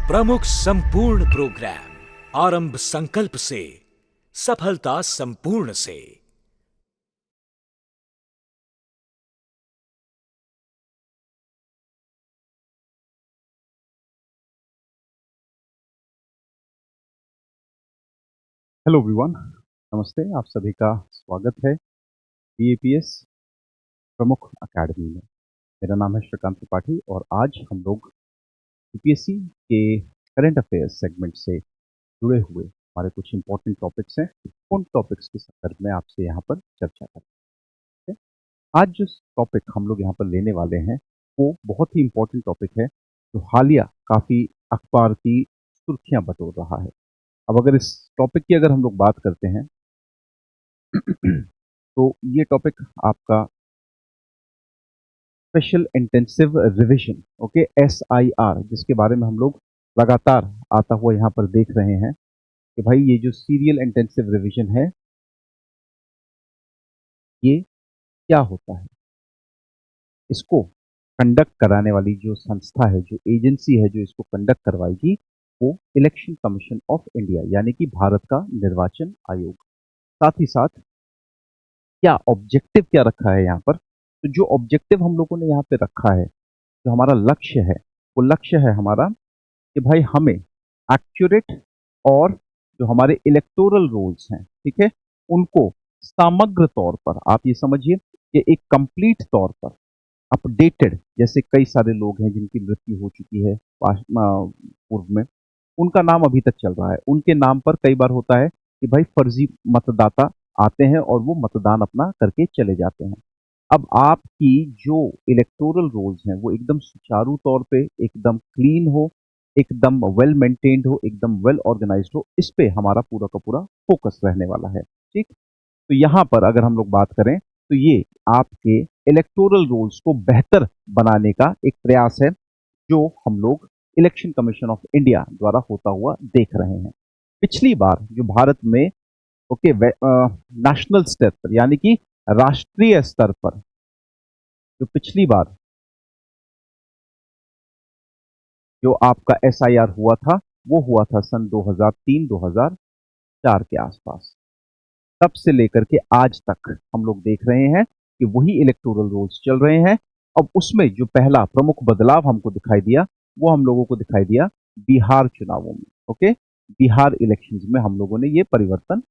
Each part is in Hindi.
प्रमुख संपूर्ण प्रोग्राम आरंभ संकल्प से सफलता संपूर्ण से। हेलो एवरीवन, नमस्ते। आप सभी का स्वागत है बीएपीएस प्रमुख अकेडमी में। मेरा नाम है श्रीकांत त्रिपाठी और आज हम लोग यूपीएससी के करंट अफेयर्स सेगमेंट से जुड़े हुए हमारे कुछ इंपॉर्टेंट टॉपिक्स हैं। उन टॉपिक्स के संदर्भ में आपसे यहाँ पर चर्चा करेंगे। आज जो टॉपिक हम लोग यहाँ पर लेने वाले हैं वो बहुत ही इंपॉर्टेंट टॉपिक है जो हालिया काफ़ी अखबार की सुर्खियां बटोर रहा है। अब अगर इस टॉपिक की अगर हम लोग बात करते हैं तो ये टॉपिक आपका special intensive revision, okay, SIR, जिसके बारे में हम लोग लगातार आता हुआ यहाँ पर देख रहे हैं कि भाई ये जो सीरियल इंटेंसिव रिवीजन है ये क्या होता है। इसको कंडक्ट कराने वाली जो संस्था है, जो एजेंसी है जो इसको कंडक्ट करवाएगी, वो इलेक्शन कमीशन ऑफ इंडिया यानी कि भारत का निर्वाचन आयोग। साथ ही साथ क्या ऑब्जेक्टिव क्या रखा है यहाँ पर, तो जो ऑब्जेक्टिव हम लोगों ने यहाँ पे रखा है, जो हमारा लक्ष्य है, वो लक्ष्य है हमारा कि भाई हमें एक्यूरेट और जो हमारे इलेक्टोरल रोल्स हैं, ठीक है, उनको समग्र तौर पर आप ये समझिए कि एक कंप्लीट तौर पर अपडेटेड, जैसे कई सारे लोग हैं जिनकी मृत्यु हो चुकी है पूर्व में, उनका नाम अभी तक चल रहा है, उनके नाम पर कई बार होता है कि भाई फर्जी मतदाता आते हैं और वो मतदान अपना करके चले जाते हैं। अब आपकी जो इलेक्टोरल रोल्स हैं वो एकदम सुचारू तौर पे, एकदम क्लीन हो, एकदम वेल मेंटेन्ड हो, एकदम वेल ऑर्गेनाइज्ड हो, इस पे हमारा पूरा का पूरा फोकस रहने वाला है। ठीक, तो यहाँ पर अगर हम लोग बात करें तो ये आपके इलेक्टोरल रोल्स को बेहतर बनाने का एक प्रयास है जो हम लोग इलेक्शन कमीशन ऑफ इंडिया द्वारा होता हुआ देख रहे हैं। पिछली बार जो भारत में, ओके, नेशनल स्तर पर यानी कि राष्ट्रीय स्तर पर जो पिछली बार जो आपका SIR हुआ था वो हुआ था सन 2003-2004 के आसपास। तब से लेकर के आज तक हम लोग देख रहे हैं कि वही इलेक्टोरल रोल्स चल रहे हैं। अब उसमें जो पहला प्रमुख बदलाव हमको दिखाई दिया वो हम लोगों को दिखाई दिया बिहार चुनावों में। ओके, बिहार इलेक्शंस में हम लोगों ने ये परिवर्तन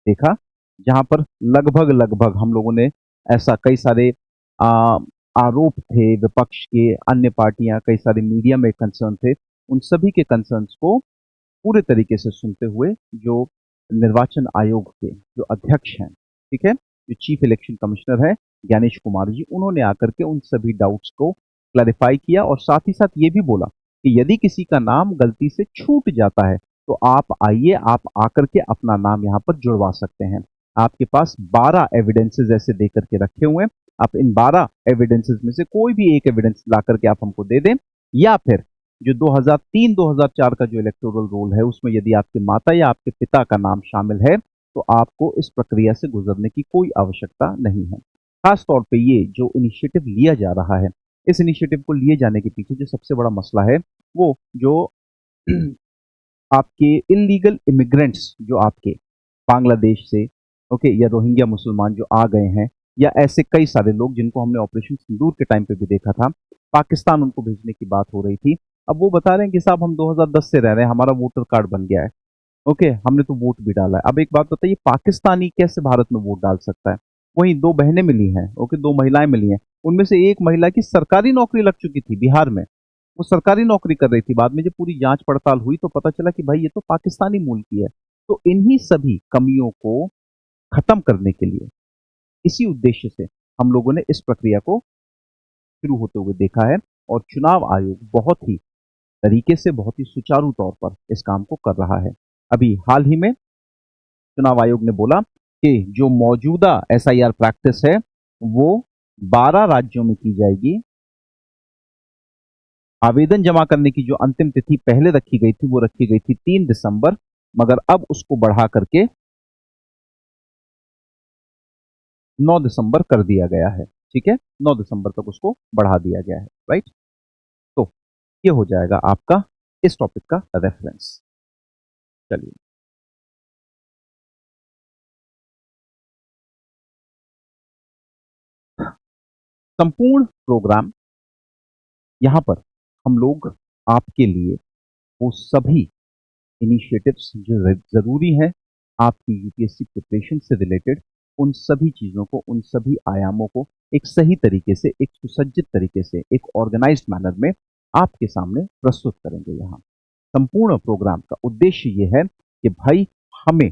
देखा, जहां पर लगभग लगभग हम लोगों ने ऐसा कई सारे आ, आरोप थे विपक्ष के, अन्य पार्टियां, कई सारे मीडिया में कंसर्न थे, उन सभी के कंसर्न्स को पूरे तरीके से सुनते हुए जो निर्वाचन आयोग के जो अध्यक्ष हैं, ठीक है, जो चीफ इलेक्शन कमिश्नर है ज्ञानेश कुमार जी, उन्होंने आकर के उन सभी डाउट्स को क्लैरिफाई किया और साथ ही साथ ये भी बोला कि यदि किसी का नाम गलती से छूट जाता है तो आप आइए, आप आकर के अपना नाम यहाँ पर जुड़वा सकते हैं। आपके पास 12 एविडेंसेस ऐसे दे करके रखे हुए हैं, आप इन 12 एविडेंसेस में से कोई भी एक एविडेंस ला करके आप हमको दे दें, या फिर जो 2003-2004 का जो इलेक्टोरल रोल है उसमें यदि आपके माता या आपके पिता का नाम शामिल है तो आपको इस प्रक्रिया से गुजरने की कोई आवश्यकता नहीं है। खास तौर पे ये जो इनिशिएटिव लिया जा रहा है, इस इनिशिएटिव को लिए जाने के पीछे जो सबसे बड़ा मसला है वो जो आपके इलीगल इमिग्रेंट्स जो आपके बांग्लादेश से, ओके, या रोहिंग्या मुसलमान जो आ गए हैं, या ऐसे कई सारे लोग जिनको हमने ऑपरेशन सिंदूर के टाइम पे भी देखा था, पाकिस्तान उनको भेजने की बात हो रही थी। अब वो बता रहे हैं कि साहब हम 2010 से रह रहे हैं, हमारा वोटर कार्ड बन गया है, ओके, हमने तो वोट भी डाला है। अब एक बात बताइए, पाकिस्तानी कैसे भारत में वोट डाल सकता है? वहीं दो बहनें मिली हैं, ओके, दो महिलाएं मिली हैं, उनमें से एक महिला की सरकारी नौकरी लग चुकी थी बिहार में, वो सरकारी नौकरी कर रही थी। बाद में जब पूरी जांच पड़ताल हुई तो पता चला कि भाई ये तो पाकिस्तानी मूल की है। तो इन्हीं सभी कमियों को खत्म करने के लिए, इसी उद्देश्य से हम लोगों ने इस प्रक्रिया को शुरू होते हुए देखा है और चुनाव आयोग बहुत ही तरीके से, बहुत ही सुचारू तौर पर इस काम को कर रहा है। अभी हाल ही में चुनाव आयोग ने बोला कि जो मौजूदा SIR प्रैक्टिस है वो 12 राज्यों में की जाएगी। आवेदन जमा करने की जो अंतिम तिथि पहले रखी गई थी वो रखी गई थी 3 दिसंबर, मगर अब उसको बढ़ा करके 9 दिसंबर कर दिया गया है। ठीक है, 9 दिसंबर तक उसको बढ़ा दिया गया है, राइट। तो ये हो जाएगा आपका इस टॉपिक का रेफरेंस। चलिए, संपूर्ण प्रोग्राम, यहां पर हम लोग आपके लिए वो सभी इनिशिएटिव्स जो जरूरी है आपकी यूपीएससी प्रिपरेशन से रिलेटेड, उन सभी चीजों को, उन सभी आयामों को एक सही तरीके से, एक सुसज्जित तरीके से, एक ऑर्गेनाइज्ड मैनर में आपके सामने प्रस्तुत करेंगे। यहाँ संपूर्ण प्रोग्राम का उद्देश्य ये है कि भाई हमें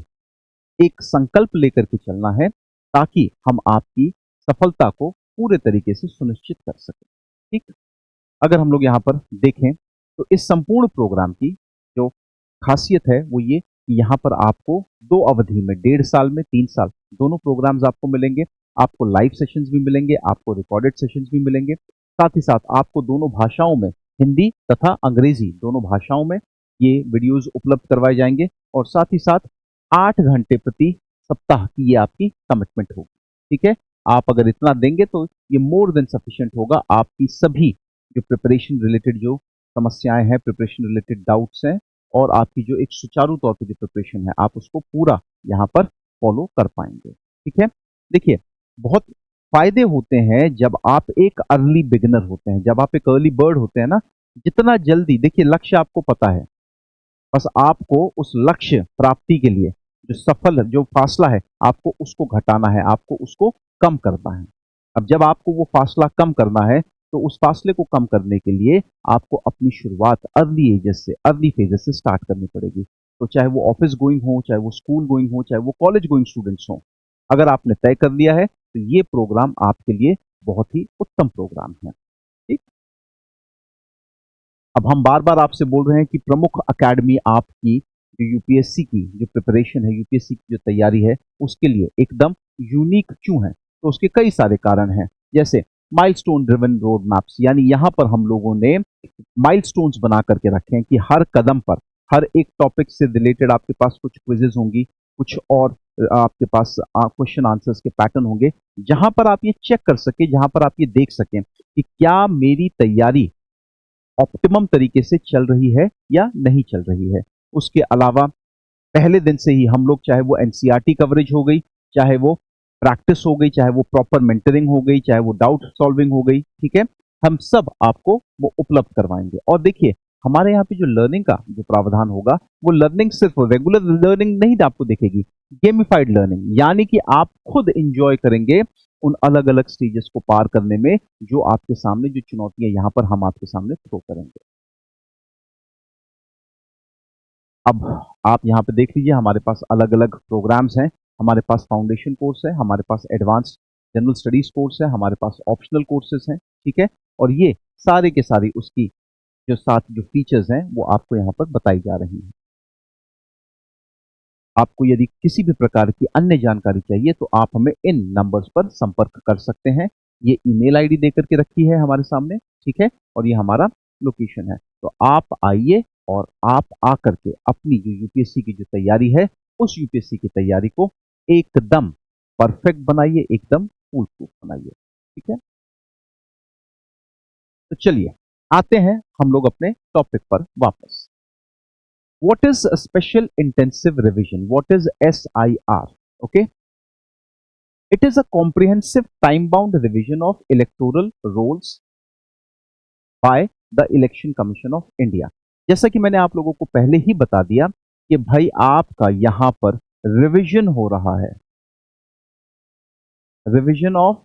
एक संकल्प लेकर के चलना है ताकि हम आपकी सफलता को पूरे तरीके से सुनिश्चित कर सकें। ठीक, अगर हम लोग यहाँ पर देखें तो इस संपूर्ण प्रोग्राम की जो खासियत है वो ये कि यहाँ पर आपको 2 अवधि में, 1.5 साल में, 3 साल, दोनों प्रोग्राम्स आपको मिलेंगे। आपको लाइव सेशंस भी मिलेंगे, आपको रिकॉर्डेड सेशंस भी मिलेंगे। साथ ही साथ आपको दोनों भाषाओं में, हिंदी तथा अंग्रेजी दोनों भाषाओं में ये वीडियोज उपलब्ध करवाए जाएंगे। और साथ ही साथ 8 घंटे प्रति सप्ताह की ये आपकी कमिटमेंट होगी। ठीक है, आप अगर इतना देंगे तो ये मोर देन सफिशिएंट होगा। आपकी सभी जो प्रिपरेशन रिलेटेड जो समस्याएं हैं, प्रिपरेशन रिलेटेड डाउट्स हैं, और आपकी जो एक सुचारू तौर पे जो प्रिपरेशन है, आप उसको पूरा यहाँ पर फॉलो कर पाएंगे। ठीक है, देखिए बहुत फायदे होते हैं जब आप एक अर्ली बिगिनर होते हैं, जब आप एक अर्ली बर्ड होते हैं ना। जितना जल्दी, देखिए लक्ष्य आपको पता है, बस आपको उस लक्ष्य प्राप्ति के लिए जो फासला है, आपको उसको घटाना है, आपको उसको कम करना है। अब जब आपको वो फासला कम करना है तो उस फासले को कम करने के लिए आपको अपनी शुरुआत अर्ली एजेस से, अर्ली फेजेस से स्टार्ट करनी पड़ेगी। तो चाहे वो ऑफिस गोइंग हो, चाहे वो स्कूल गोइंग हो, चाहे वो कॉलेज गोइंग स्टूडेंट्स हो, अगर आपने तय कर लिया है तो ये प्रोग्राम आपके लिए बहुत ही उत्तम प्रोग्राम है। ठीक, अब हम बार बार आपसे बोल रहे हैं कि प्रमुख अकेडमी आपकी जो यूपीएससी की जो प्रिपरेशन है, यूपीएससी की जो तैयारी है, उसके लिए एकदम यूनिक क्यों है? तो उसके कई सारे कारण हैं। जैसे माइलस्टोन ड्रिवन रोड मैप्स, यानी यहाँ पर हम लोगों ने माइलस्टोन्स बना करके रखे हैं कि हर कदम पर, हर एक टॉपिक से रिलेटेड आपके पास कुछ क्विजेज होंगी, कुछ और आपके पास क्वेश्चन आंसर्स के पैटर्न होंगे, जहां पर आप ये चेक कर सके, जहां पर आप ये देख सकें कि क्या मेरी तैयारी ऑप्टिमम तरीके से चल रही है या नहीं चल रही है। उसके अलावा पहले दिन से ही हम लोग, चाहे वो एनसीईआरटी कवरेज हो गई, चाहे वो प्रैक्टिस हो गई, चाहे वो प्रॉपर मेंटरिंग हो गई, चाहे वो डाउट सॉल्विंग हो गई, ठीक है, हम सब आपको वो उपलब्ध करवाएंगे। और देखिए हमारे यहाँ पे जो लर्निंग का जो प्रावधान होगा, वो लर्निंग सिर्फ रेगुलर लर्निंग नहीं आपको दिखेगी, गेमिफाइड लर्निंग, यानी कि आप खुद इंजॉय करेंगे उन अलग अलग स्टेजेस को पार करने में, जो आपके सामने जो चुनौतियां यहाँ पर हम आपके सामने थ्रो करेंगे। अब आप यहाँ पे देख लीजिए, हमारे पास अलग अलग प्रोग्राम्स हैं। हमारे पास फाउंडेशन कोर्स है, हमारे पास एडवांस्ड जनरल स्टडीज कोर्स है, हमारे पास ऑप्शनल कोर्सेज हैं। ठीक है, और ये सारे के सारी उसकी जो साथ जो फीचर्स हैं वो आपको यहाँ पर बताई जा रही हैं। आपको यदि किसी भी प्रकार की अन्य जानकारी चाहिए तो आप हमें इन नंबर्स पर संपर्क कर सकते हैं। ये ईमेल आईडी देकर के रखी है हमारे सामने, ठीक है, और ये हमारा लोकेशन है। तो आप आइए और आप आकर के अपनी जो यूपीएससी की जो तैयारी है, उस यूपीएससी की तैयारी को एकदम परफेक्ट बनाइए, एकदम फूल प्रूफ बनाइए। ठीक है, तो चलिए आते हैं हम लोग अपने टॉपिक पर वापस। What is a special intensive revision? What is SIR? Okay. It is a comprehensive time-bound revision of electoral rolls by the Election Commission of India. जैसा कि मैंने आप लोगों को पहले ही बता दिया कि भाई आपका यहां पर रिवीजन हो रहा है, revision of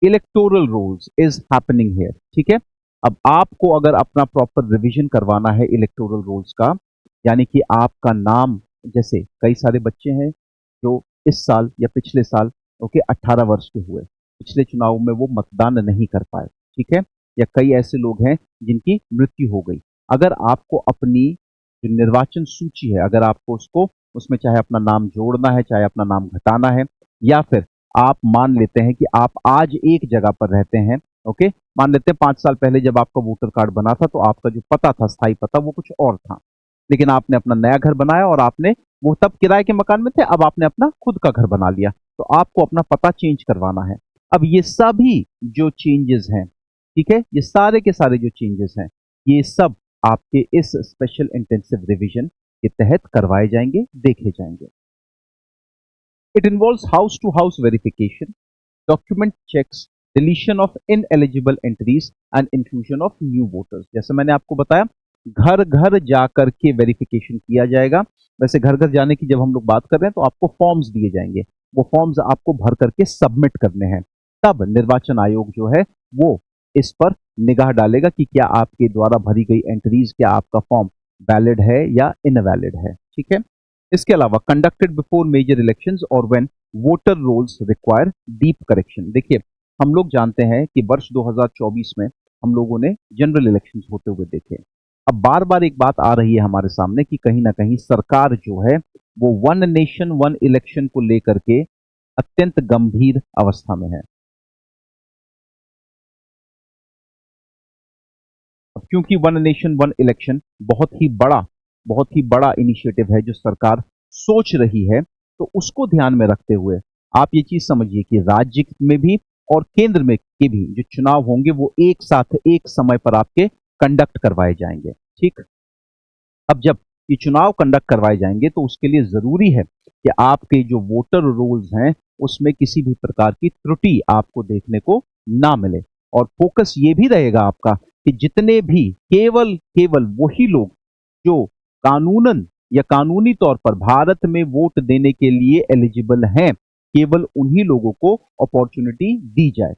electoral rolls is happening here. ठीक है, अब आपको अगर अपना प्रॉपर रिवीजन करवाना है इलेक्टोरल रोल्स का, यानी कि आपका नाम, जैसे कई सारे बच्चे हैं जो इस साल या पिछले साल 18 वर्ष के हुए, पिछले चुनाव में वो मतदान नहीं कर पाए, ठीक है, या कई ऐसे लोग हैं जिनकी मृत्यु हो गई। अगर आपको अपनी जो निर्वाचन सूची है, अगर आपको उसको उसमें चाहे अपना नाम जोड़ना है, चाहे अपना नाम घटाना है, या फिर आप मान लेते हैं कि आप आज एक जगह पर रहते हैं, ओके, मान लेते हैं 5 साल पहले जब आपका वोटर कार्ड बना था तो आपका जो पता था, स्थायी पता, वो कुछ और था, लेकिन आपने अपना नया घर बनाया और आपने, वो तब किराए के मकान में थे, अब आपने अपना खुद का घर बना लिया, तो आपको अपना पता चेंज करवाना है। अब ये सभी जो चेंजेस हैं, ठीक है, ये सारे के सारे जो चेंजेस हैं, ये सब आपके इस स्पेशल इंटेंसिव रिवीजन के तहत करवाए जाएंगे, देखे जाएंगे। It involves house to house verification, document checks, deletion of ineligible entries and inclusion of new voters. जैसे मैंने आपको बताया, घर घर जाकर के वेरिफिकेशन किया जाएगा। वैसे घर घर जाने की जब हम लोग बात कर रहे हैं तो आपको फॉर्म्स दिए जाएंगे, वो फॉर्म्स आपको भर करके सबमिट करने हैं। तब निर्वाचन आयोग जो है वो इस पर निगाह डालेगा कि क्या आपके द्वारा भरी गई एंट्रीज, क्या आपका फॉर्म वैलिड है या इनवैलिड है, ठीक है। इसके अलावा कंडक्टेड बिफोर मेजर इलेक्शंस और when voter rolls require deep correction. देखिए, हम लोग जानते हैं कि वर्ष 2024 में हम लोगों ने जनरल इलेक्शंस होते हुए देखे। अब बार बार एक बात आ रही है हमारे सामने कि कहीं ना कहीं सरकार जो है वो वन नेशन वन इलेक्शन को लेकर के अत्यंत गंभीर अवस्था में है। अब क्योंकि वन नेशन वन इलेक्शन बहुत ही बड़ा इनिशिएटिव है जो सरकार सोच रही है, तो उसको ध्यान में रखते हुए आप ये चीज समझिए कि राज्य में भी और केंद्र में के भी जो चुनाव होंगे वो एक साथ एक समय पर आपके कंडक्ट करवाए जाएंगे, ठीक। अब जब ये चुनाव कंडक्ट करवाए जाएंगे तो उसके लिए जरूरी है कि आपके जो वोटर रोल्स हैं उसमें किसी भी प्रकार की त्रुटि आपको देखने को ना मिले। और फोकस ये भी रहेगा आपका कि जितने भी केवल केवल वही लोग जो कानूनन या कानूनी तौर पर भारत में वोट देने के लिए एलिजिबल हैं, केवल उन्हीं लोगों को अपॉर्चुनिटी दी जाए।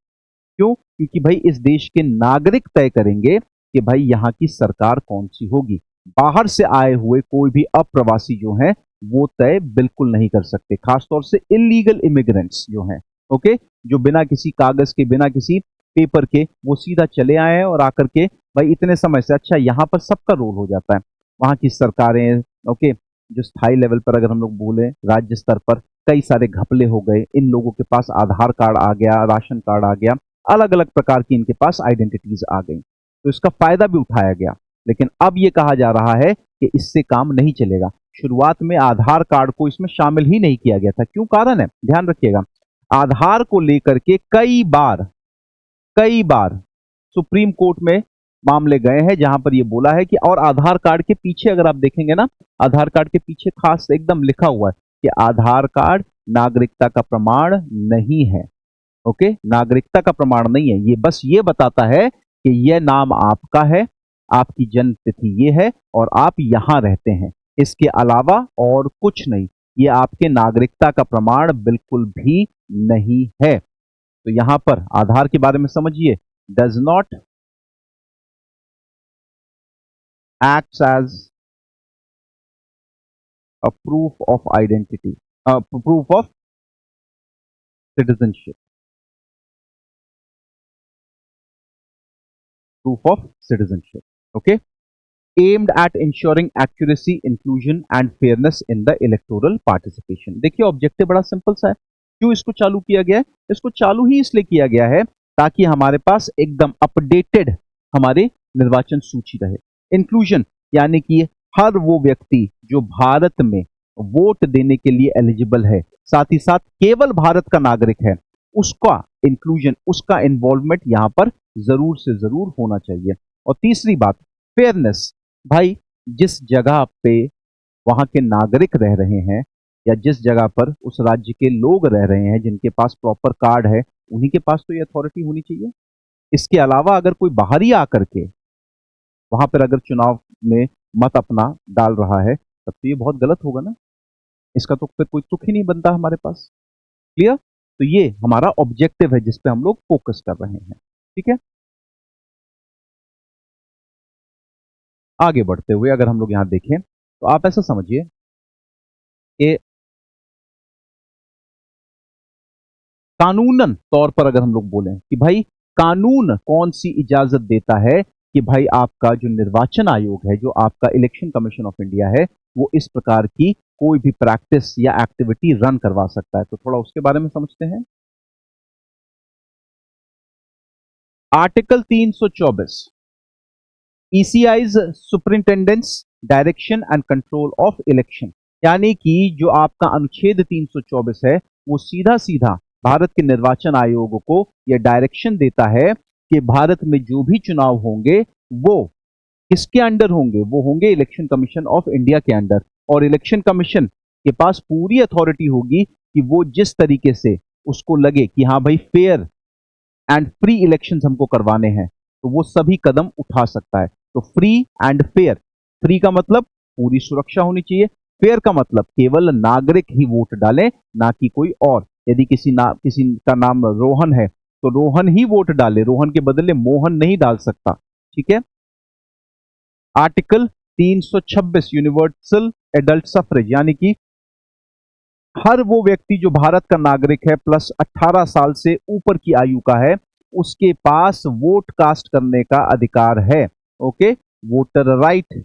क्यों? क्योंकि भाई इस देश के नागरिक तय करेंगे कि भाई यहाँ की सरकार कौन सी होगी। बाहर से आए हुए कोई भी अप्रवासी जो हैं वो तय बिल्कुल नहीं कर सकते, खासतौर से इलीगल इमिग्रेंट्स जो हैं, ओके, जो बिना किसी कागज के, बिना किसी पेपर के वो सीधा चले आए हैं और आकर के भाई इतने समय से, अच्छा यहाँ पर सबका रोल हो जाता है। वहाँ की सरकारें, ओके, जो स्थायी लेवल पर अगर हम लोग बोले राज्य स्तर पर कई सारे घपले हो गए, इन लोगों के पास आधार कार्ड आ गया, राशन कार्ड आ गया, अलग अलग प्रकार की इनके पास आइडेंटिटीज आ गई, तो इसका फायदा भी उठाया गया। लेकिन अब ये कहा जा रहा है कि इससे काम नहीं चलेगा। शुरुआत में आधार कार्ड को इसमें शामिल ही नहीं किया गया था। क्यों? कारण है, ध्यान रखिएगा, आधार को लेकर के कई बार सुप्रीम कोर्ट में मामले गए हैं जहां पर यह बोला है कि, और आधार कार्ड के पीछे अगर आप देखेंगे ना, आधार कार्ड के पीछे खास एकदम लिखा हुआ है कि आधार कार्ड नागरिकता का प्रमाण नहीं है, ओके, नागरिकता का प्रमाण नहीं है। ये बस ये बताता है कि यह नाम आपका है, आपकी जन्म तिथि ये है और आप यहां रहते हैं, इसके अलावा और कुछ नहीं। ये आपके नागरिकता का प्रमाण बिल्कुल भी नहीं है। तो यहां पर आधार के बारे में समझिए, does not acts as a proof of identity, proof of citizenship, proof of citizenship, okay, aimed at ensuring accuracy, inclusion and fairness in the electoral participation। देखिए ऑब्जेक्टिव बड़ा सिंपल सा है। क्यों इसको चालू किया गया है? इसको चालू ही इसलिए किया गया है ताकि हमारे पास एकदम अपडेटेड हमारे निर्वाचन सूची रहे। इंक्लूजन यानी कि हर वो व्यक्ति जो भारत में वोट देने के लिए एलिजिबल है, साथ ही साथ केवल भारत का नागरिक है, उसका इंक्लूजन, उसका इन्वॉल्वमेंट यहां पर जरूर से जरूर होना चाहिए। और तीसरी बात, फेयरनेस। भाई जिस जगह पे वहां के नागरिक रह रहे हैं या जिस जगह पर उस राज्य के लोग रह रहे हैं जिनके पास प्रॉपर कार्ड है, उन्हीं के पास तो ये अथॉरिटी होनी चाहिए। इसके अलावा अगर कोई बाहरी आकर के वहां पर अगर चुनाव में मत अपना डाल रहा है तब तो ये बहुत गलत होगा ना, इसका तो फिर कोई तुक ही नहीं बनता हमारे पास। क्लियर? तो ये हमारा ऑब्जेक्टिव है जिस पे हम लोग फोकस कर रहे हैं, ठीक है। आगे बढ़ते हुए अगर हम लोग यहां देखें तो आप ऐसा समझिए कि कानूनन तौर पर अगर हम लोग बोलें कि भाई कानून कौन सी इजाजत देता है कि भाई आपका जो निर्वाचन आयोग है, जो आपका इलेक्शन कमीशन ऑफ इंडिया है, वो इस प्रकार की कोई भी प्रैक्टिस या एक्टिविटी रन करवा सकता है, तो थोड़ा उसके बारे में समझते हैं। Article 324, ECI's superintendence direction and control of election, यानी कि जो आपका अनुच्छेद 324 है वो सीधा सीधा भारत के निर्वाचन आयोग को यह डायरेक्शन देता है कि भारत में जो भी चुनाव होंगे वो किसके अंडर होंगे, वो होंगे इलेक्शन कमीशन ऑफ इंडिया के अंडर। और इलेक्शन कमीशन के पास पूरी अथॉरिटी होगी कि वो जिस तरीके से उसको लगे कि हाँ भाई फेयर एंड फ्री इलेक्शंस हमको करवाने हैं, तो वो सभी कदम उठा सकता है। तो फ्री एंड फेयर, फ्री का मतलब पूरी सुरक्षा होनी चाहिए, फेयर का मतलब केवल नागरिक ही वोट डालें, ना कि कोई और। यदि किसी का नाम रोहन है तो रोहन ही वोट डाले, रोहन के बदले मोहन नहीं डाल सकता। ठीक है। आर्टिकल 326 यूनिवर्सल एडल्ट सफरेज, यानी कि हर वो व्यक्ति जो भारत का नागरिक है प्लस 18 साल से ऊपर की आयु का है, उसके पास वोट कास्ट करने का अधिकार है। Okay, voter right.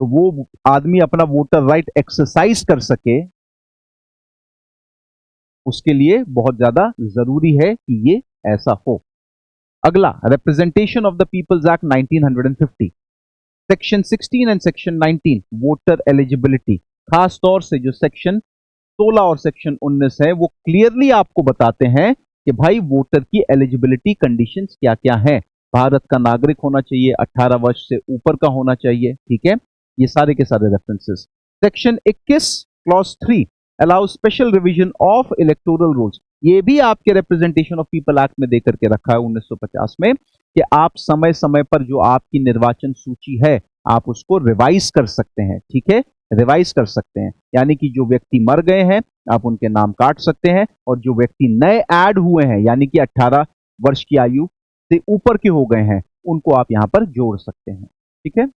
तो वो आदमी अपना वोटर राइट एक्सरसाइज कर सके, उसके लिए बहुत ज्यादा जरूरी है कि ये ऐसा हो। अगला, representation of the people's act 1950, section 16 and section 19, voter eligibility. खास तौर से जो सेक्शन 16 और सेक्शन 19 है वो क्लियरली आपको बताते हैं कि भाई वोटर की एलिजिबिलिटी कंडीशंस क्या क्या हैं। भारत का नागरिक होना चाहिए, 18 वर्ष से ऊपर का होना चाहिए। ठीक है, ये सारे के सारे references. Section 21 clause 3 allow special revision of electoral rules. ये भी आपके रिप्रेजेंटेशन ऑफ पीपल एक्ट में देकर के रखा है 1950 में कि आप समय समय पर जो आपकी निर्वाचन सूची है आप उसको रिवाइज कर सकते हैं। ठीक है, रिवाइज कर सकते हैं, यानी कि जो व्यक्ति मर गए हैं आप उनके नाम काट सकते हैं, और जो व्यक्ति नए ऐड हुए हैं यानी कि 18 वर्ष की आयु से ऊपर के हो गए हैं उनको आप यहां पर जोड़ सकते हैं। ठीक है।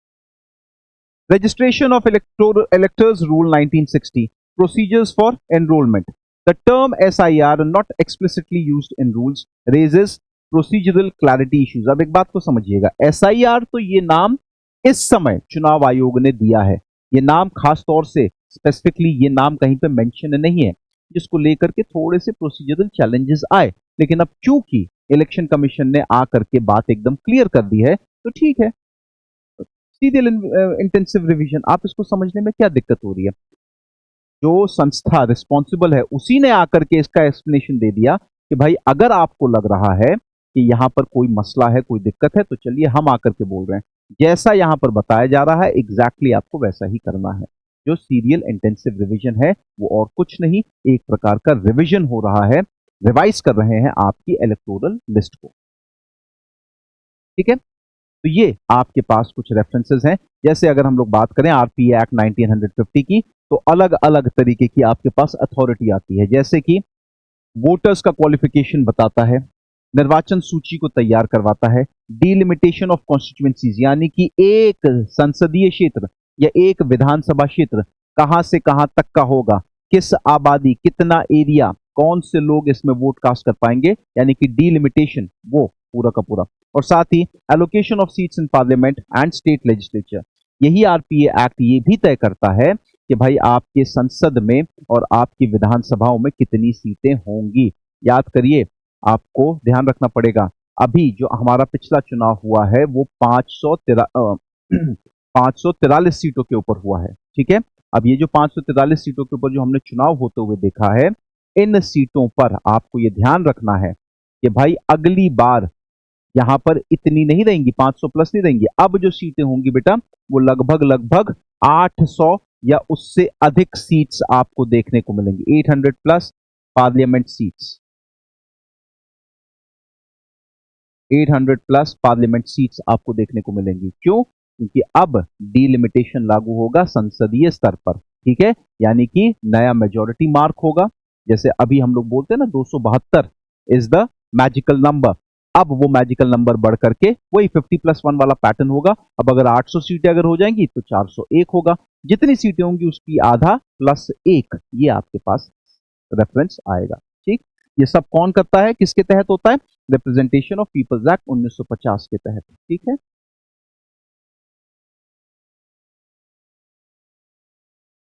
Registration of electors rule 1960, procedures for enrolment. The term SIR not explicitly used in rules raises procedural clarity issues. अब एक बात को समझिएगा, SIR तो ये नाम इस समय चुनाव आयोग ने दिया है, ये नाम खास तौर से स्पेसिफिकली ये नाम कहीं पे मेंशन नहीं है, जिसको लेकर के थोड़े से प्रोसीजरल चैलेंजेस आए। लेकिन अब चूंकि इलेक्शन कमीशन ने आकर के बात एकदम क्लियर कर दी है तो ठीक है। सीरियल इंटेंसिव रिवीजन, आप इसको समझने में क्या दिक्कत हो रही है? जो संस्था रिस्पॉन्सिबल है उसी ने आकर के इसका एक्सप्लेनेशन दे दिया कि भाई अगर आपको लग रहा है कि यहां पर कोई मसला है, कोई दिक्कत है, तो चलिए हम आकर के बोल रहे हैं। जैसा यहां पर बताया जा रहा है एग्जैक्टली आपको वैसा ही करना है। जो सीरियल इंटेंसिव रिवीजन है वो और कुछ नहीं, एक प्रकार का रिवीजन हो रहा है, रिवाइज कर रहे हैं आपकी इलेक्टोरल लिस्ट को। ठीक है, तो ये आपके पास कुछ रेफरेंसेस हैं। जैसे अगर हम लोग बात करें आरपीए एक्ट 1950 की, तो अलग अलग तरीके की आपके पास अथॉरिटी आती है, जैसे कि वोटर्स का क्वालिफिकेशन बताता है, निर्वाचन सूची को तैयार करवाता है, डिलिमिटेशन ऑफ कॉन्स्टिट्यूएंसीज यानी कि एक संसदीय क्षेत्र या एक विधानसभा क्षेत्र कहां से कहां तक का होगा, किस आबादी, कितना एरिया, कौन से लोग इसमें वोट कास्ट कर पाएंगे, यानी कि डिलिमिटेशन वो पूरा का पूरा। और साथ ही allocation of seats in parliament and state legislature. यही आरपीए एक्ट ये भी तय करता है कि भाई आपके संसद में और आपकी विधानसभाओं में कितनी सीटें होंगी। याद करिए, आपको ध्यान रखना पड़ेगा, अभी जो हमारा पिछला चुनाव हुआ है वो 543 सीटों के ऊपर हुआ है। ठीक है, अब ये जो 543 सीटों के ऊपर जो हमने चुनाव होते हुए देखा है, इन सीटों पर आपको ये ध्यान रखना है कि भाई अगली बार यहां पर इतनी नहीं रहेंगी, 500 प्लस नहीं रहेंगी। अब जो सीटें होंगी बेटा वो लगभग लगभग 800 या उससे अधिक सीट्स आपको देखने को मिलेंगी, 800 plus parliament seats, 800 plus parliament seats आपको देखने को मिलेंगी। क्यों? क्योंकि अब डिलिमिटेशन लागू होगा संसदीय स्तर पर। ठीक है, यानी कि नया मेजोरिटी मार्क होगा। जैसे अभी हम लोग बोलते हैं ना 272 इज द मैजिकल नंबर, अब वो मैजिकल नंबर बढ़ करके वही 50+1 वाला पैटर्न होगा। अब अगर 800 सीटें अगर हो जाएंगी तो 401 होगा, जितनी सीटें होंगी उसकी आधा प्लस एक, ये आपके पास रेफरेंस आएगा। ठीक, ये सब कौन करता है, किसके तहत होता है? रिप्रेजेंटेशन ऑफ पीपल्स एक्ट 1950 के तहत। ठीक है,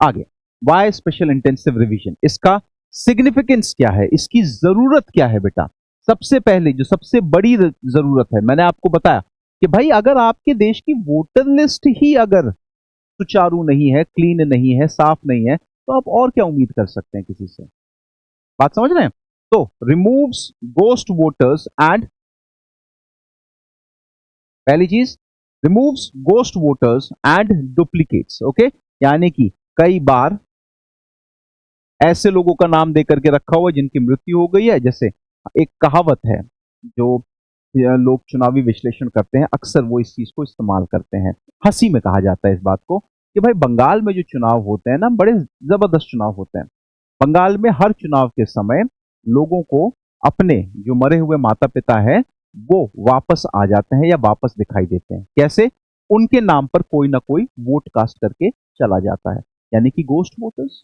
आगे वाई स्पेशल इंटेंसिव रिवीजन, इसका सिग्निफिकेंस क्या है, इसकी जरूरत क्या है बेटा? सबसे पहले जो सबसे बड़ी जरूरत है, मैंने आपको बताया कि भाई अगर आपके देश की वोटर लिस्ट ही अगर सुचारू नहीं है, क्लीन नहीं है, साफ नहीं है, तो आप और क्या उम्मीद कर सकते हैं किसी से? बात समझ रहे हैं? तो रिमूव्स गोस्ट वोटर्स एंड, पहली चीज, removes ghost voters and duplicates. Okay, यानी कि कई बार ऐसे लोगों का नाम दे करके रखा हुआ है जिनकी मृत्यु हो गई है। जैसे एक कहावत है जो लोग चुनावी विश्लेषण करते हैं, अक्सर वो इस चीज को इस्तेमाल करते हैं, हंसी में कहा जाता है इस बात को, कि भाई बंगाल में जो चुनाव होते हैं ना, बड़े जबरदस्त चुनाव होते हैं। बंगाल में हर चुनाव के समय लोगों को अपने जो मरे हुए माता पिता है वो वापस आ जाते हैं या वापस दिखाई देते हैं। कैसे? उनके नाम पर कोई ना कोई वोट कास्ट करके चला जाता है, यानी कि गोस्ट वोटर्स।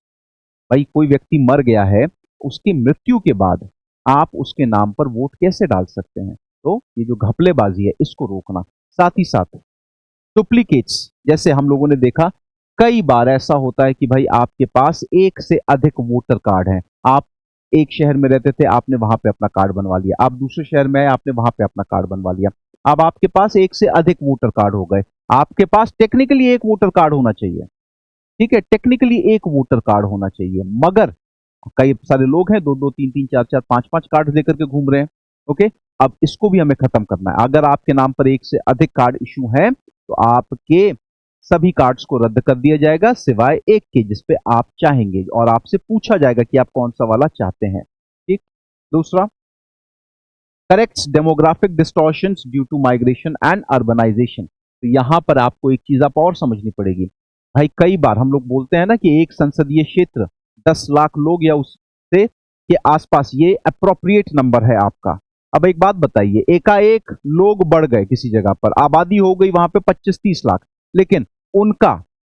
भाई कोई व्यक्ति मर गया है, उसकी मृत्यु के बाद आप उसके नाम पर वोट कैसे डाल सकते हैं? तो ये जो घपलेबाजी है इसको रोकना। साथ ही साथ डुप्लीकेट्स, जैसे हम लोगों ने देखा कई बार ऐसा होता है कि भाई आपके पास एक से अधिक वोटर कार्ड हैं। आप एक शहर में रहते थे, आपने वहां पे अपना कार्ड बनवा लिया, आप दूसरे शहर में आए, आपने वहां पे अपना कार्ड बनवा लिया। अब आपके पास एक से अधिक वोटर कार्ड हो गए। आपके पास टेक्निकली एक वोटर कार्ड होना चाहिए, ठीक है, टेक्निकली एक वोटर कार्ड होना चाहिए, मगर कई सारे लोग हैं दो दो तीन तीन चार चार पांच पांच कार्ड लेकर के घूम रहे हैं। ओके, अब इसको भी हमें खत्म करना है। अगर आपके नाम पर एक से अधिक कार्ड इशू है तो आपके सभी कार्ड्स को रद्द कर दिया जाएगा सिवाय एक के जिसपे आप चाहेंगे, और आपसे पूछा जाएगा कि आप कौन सा वाला चाहते हैं। ठीक। दूसरा, corrects demographic distortions due to migration and urbanisation. तो यहां पर आपको एक चीज आप और समझनी पड़ेगी। भाई कई बार हम लोग बोलते हैं ना कि एक संसदीय क्षेत्र 10 लाख लोग या उससे के आसपास, ये अप्रोप्रिएट नंबर है आपका। अब एक बात बताइए, एकाएक लोग बढ़ गए किसी जगह पर, आबादी हो गई वहां पे 25-30 लाख, लेकिन उनका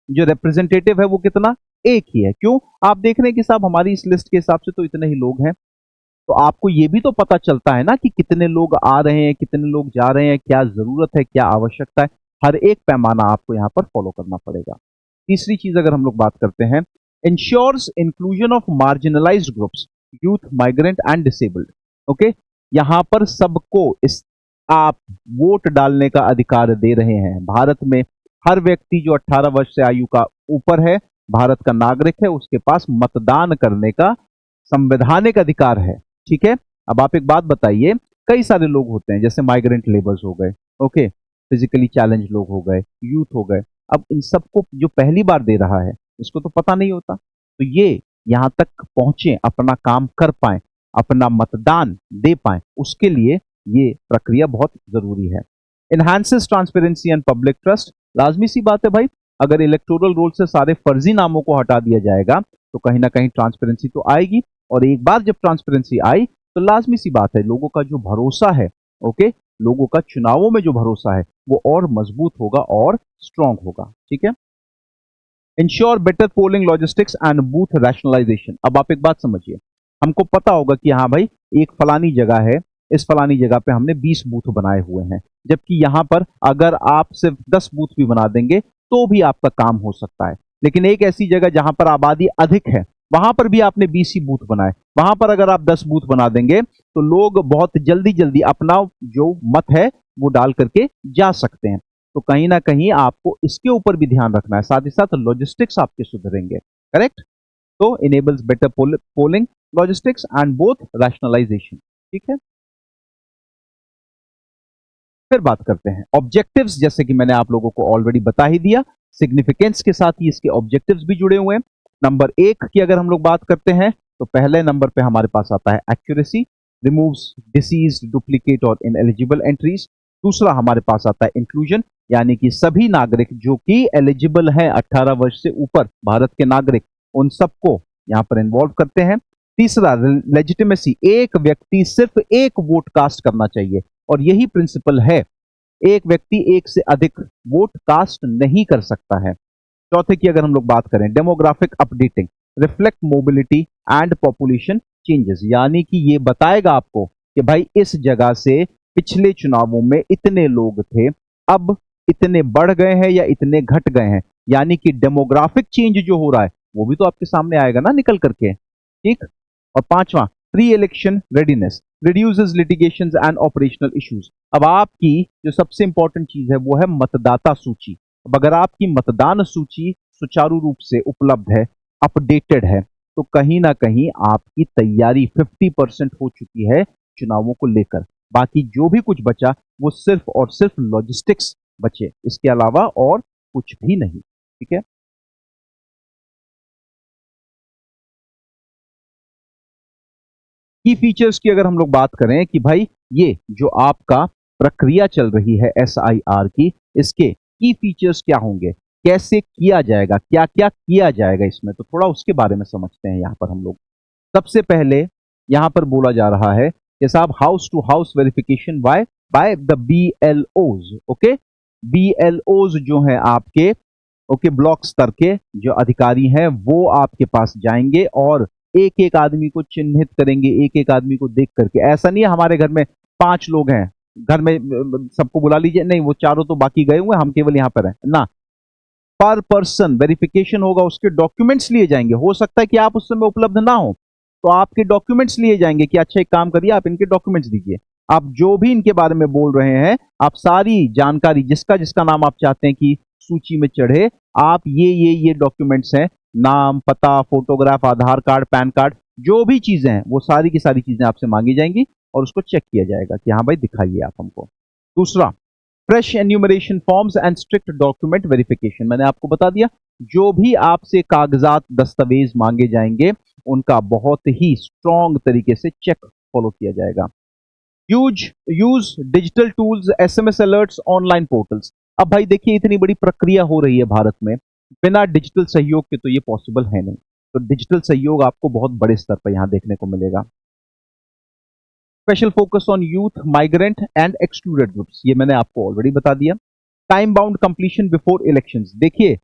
जो रिप्रेजेंटेटिव है वो कितना? एक ही है। क्यों? आप देख रहे हैं कि साहब हमारी इस लिस्ट के हिसाब से तो इतने ही लोग हैं। तो आपको ये भी तो पता चलता है ना कि कितने लोग आ रहे हैं, कितने लोग जा रहे हैं, क्या जरूरत है, क्या आवश्यकता है। हर एक पैमाना आपको यहां पर फॉलो करना पड़ेगा। तीसरी चीज अगर हम लोग बात करते हैं, ensures inclusion of marginalised groups, youth, migrant and disabled. Okay, यहां पर सबको इस आप वोट डालने का अधिकार दे रहे हैं। भारत में हर व्यक्ति जो 18 वर्ष से आयु का ऊपर है, भारत का नागरिक है, उसके पास मतदान करने का संवैधानिक अधिकार है। ठीक है। अब आप एक बात बताइए, कई सारे लोग होते हैं जैसे माइग्रेंट लेबर्स हो गए, ओके, फिजिकली चैलेंज लोग हो गए, यूथ हो गए। अब इन सबको जो पहली बार दे रहा है इसको तो पता नहीं होता, तो ये यहां तक पहुंचे, अपना काम कर पाए, अपना मतदान दे पाए, उसके लिए ये प्रक्रिया बहुत जरूरी है। इनहांसेस ट्रांसपेरेंसी एंड पब्लिक ट्रस्ट। लाजमी सी बात है भाई, अगर इलेक्टोरल रोल से सारे फर्जी नामों को हटा दिया जाएगा तो कहीं ना कहीं ट्रांसपेरेंसी तो आएगी, और एक बार जब ट्रांसपेरेंसी आई तो लाजमी सी बात है लोगों का जो भरोसा है, ओके, लोगों का चुनावों में जो भरोसा है वो और मजबूत होगा और स्ट्रांग होगा। ठीक है। Ensure better polling logistics and booth rationalisation. अब आप एक बात समझिए, हमको पता होगा कि हाँ भाई एक फलानी जगह है, इस फलानी जगह पे हमने 20 बूथ बनाए हुए हैं, जबकि यहां पर अगर आप सिर्फ 10 बूथ भी बना देंगे तो भी आपका काम हो सकता है। लेकिन एक ऐसी जगह जहां पर आबादी अधिक है, वहां पर भी आपने 20 ही बूथ बनाए, वहां पर अगर आप 10 बूथ बना देंगे तो लोग बहुत जल्दी जल्दी अपना जो मत है वो डाल करके जा सकते हैं। तो कहीं ना कहीं आपको इसके ऊपर भी ध्यान रखना है, साथ ही साथ लॉजिस्टिक्स आपके सुधरेंगे। करेक्ट। तो enables better polling logistics and booth rationalisation. ठीक है। फिर बात करते हैं ऑब्जेक्टिव्स, जैसे कि मैंने आप लोगों को ऑलरेडी बता ही दिया, सिग्निफिकेंस के साथ ही इसके ऑब्जेक्टिव्स भी जुड़े हुए हैं। नंबर 1 की अगर हम लोग बात करते हैं तो पहले नंबर पे हमारे पास आता है एक्यूरेसी, रिमूव्स डिसीज, डुप्लीकेट और इनएलिजिबल एंट्रीज। दूसरा हमारे पास आता है इंक्लूजन, यानी कि सभी नागरिक जो कि एलिजिबल हैं 18 वर्ष से ऊपर, भारत के नागरिक, उन सबको यहां पर इन्वॉल्व करते हैं। तीसरा लेजिटिमेसी, एक व्यक्ति सिर्फ एक वोट कास्ट करना चाहिए, और यही प्रिंसिपल है, एक व्यक्ति एक से अधिक वोट कास्ट नहीं कर सकता है। चौथे की अगर हम लोग बात करें, demographic updating, reflect mobility and population changes, यानी कि ये बताएगा आपको कि भाई इस जगह से पिछले चुनावों में इतने लोग थे, अब इतने बढ़ गए हैं या इतने घट गए हैं, यानी कि डेमोग्राफिक चेंज जो हो रहा है वो भी तो आपके सामने आएगा ना निकल करके। ठीक। और पांचवा, pre election readiness, reduces litigations and operational issues. अब आपकी जो सबसे इंपॉर्टेंट चीज है वो है मतदाता सूची। अब अगर आपकी मतदान सूची सुचारू रूप से उपलब्ध है, अपडेटेड है, तो कहीं ना कहीं आपकी तैयारी 50% हो चुकी है चुनावों को लेकर। बाकी जो भी कुछ बचा वो सिर्फ और सिर्फ लॉजिस्टिक्स बचे, इसके अलावा और कुछ भी नहीं। ठीक है। की फीचर्स की अगर हम लोग बात करें कि भाई ये जो आपका प्रक्रिया चल रही है एसआईआर की, इसके की फीचर्स क्या होंगे, कैसे किया जाएगा, क्या क्या किया जाएगा इसमें, तो थोड़ा उसके बारे में समझते हैं यहां पर हम लोग। सबसे पहले यहां पर बोला जा रहा है कि साहब house to house verification by the BLOs. Okay, BLOs जो है आपके, ओके, ब्लॉक स्तर के जो अधिकारी हैं वो आपके पास जाएंगे और एक एक आदमी को चिन्हित करेंगे, एक एक आदमी को देख करके। ऐसा नहीं है हमारे घर में 5 लोग हैं, घर में सबको बुला लीजिए, नहीं, वो चारों तो बाकी गए हुए, हम केवल यहां पर हैं ना। पर पर्सन वेरिफिकेशन होगा, उसके डॉक्यूमेंट्स लिए जाएंगे। हो सकता है कि आप उस समय उपलब्ध ना हो, तो आपके डॉक्यूमेंट्स लिए जाएंगे कि अच्छा एक काम करिए, आप इनके डॉक्यूमेंट्स दीजिए। आप जो भी इनके बारे में बोल रहे हैं, आप सारी जानकारी, जिसका जिसका नाम आप चाहते हैं कि सूची में चढ़े, आप ये डॉक्यूमेंट्स हैं, नाम, पता, फोटोग्राफ, आधार कार्ड, पैन कार्ड, जो भी चीजें हैं वो सारी की सारी चीजें आपसे मांगी जाएंगी और उसको चेक किया जाएगा कि हाँ भाई दिखाइए आप हमको। दूसरा, fresh enumeration forms and strict document verification. मैंने आपको बता दिया, जो भी आपसे कागजात, दस्तावेज मांगे जाएंगे उनका बहुत ही स्ट्रॉन्ग तरीके से चेक फॉलो किया जाएगा। Use use digital tools, SMS alerts, online portals. अब भाई देखिए, इतनी बड़ी प्रक्रिया हो रही है भारत में, बिना डिजिटल सहयोग के तो ये पॉसिबल है नहीं। तो डिजिटल सहयोग आपको बहुत बड़े स्तर पर यहां देखने को मिलेगा। Special focus on youth, migrant and excluded groups, ये मैंने आपको ऑलरेडी बता दिया। Time bound completion before elections. देखिए,